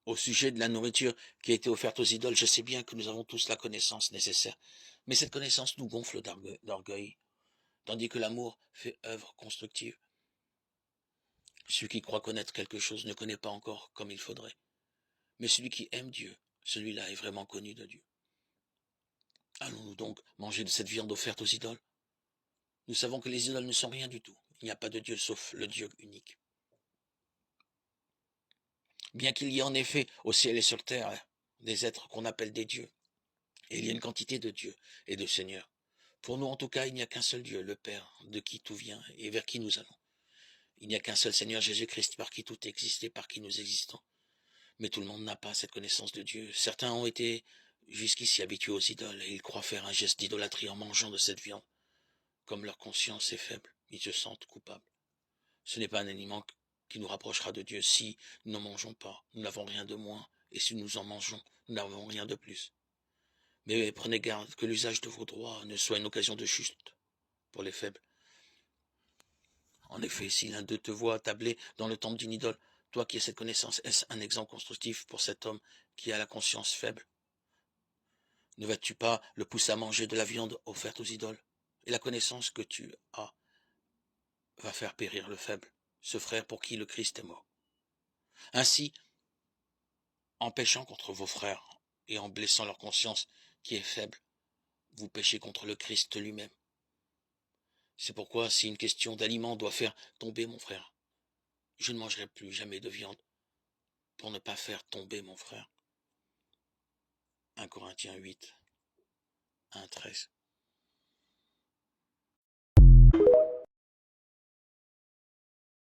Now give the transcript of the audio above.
Au sujet de la nourriture qui a été offerte aux idoles, je sais bien que nous avons tous la connaissance nécessaire, mais cette connaissance nous gonfle d'orgueil, tandis que l'amour fait œuvre constructive. Celui qui croit connaître quelque chose ne connaît pas encore comme il faudrait, mais celui qui aime Dieu, celui-là est vraiment connu de Dieu. Allons-nous donc manger de cette viande offerte aux idoles? Nous savons que les idoles ne sont rien du tout. Il n'y a pas de Dieu sauf le Dieu unique. Bien qu'il y ait en effet au ciel et sur terre des êtres qu'on appelle des dieux, et il y a une quantité de dieux et de seigneurs. Pour nous, en tout cas, il n'y a qu'un seul Dieu, le Père, de qui tout vient et vers qui nous allons. Il n'y a qu'un seul Seigneur Jésus-Christ par qui tout existe et par qui nous existons. Mais tout le monde n'a pas cette connaissance de Dieu. Certains ont été jusqu'ici habitués aux idoles et ils croient faire un geste d'idolâtrie en mangeant de cette viande. Comme leur conscience est faible, ils se sentent coupables. Ce n'est pas un aliment qui nous rapprochera de Dieu. Si nous n'en mangeons pas, nous n'avons rien de moins, et si nous en mangeons, nous n'avons rien de plus. Mais prenez garde que l'usage de vos droits ne soit une occasion de chute pour les faibles. En effet, si l'un d'eux te voit tabler dans le temple d'une idole, toi qui as cette connaissance, est-ce un exemple constructif pour cet homme qui a la conscience faible? Ne vas-tu pas le pousser à manger de la viande offerte aux idoles? Et la connaissance que tu as va faire périr le faible, ce frère pour qui le Christ est mort. Ainsi, en péchant contre vos frères et en blessant leur conscience qui est faible, vous péchez contre le Christ lui-même. C'est pourquoi si une question d'aliment doit faire tomber mon frère, je ne mangerai plus jamais de viande pour ne pas faire tomber mon frère. 1 Corinthiens 8, 1, 13.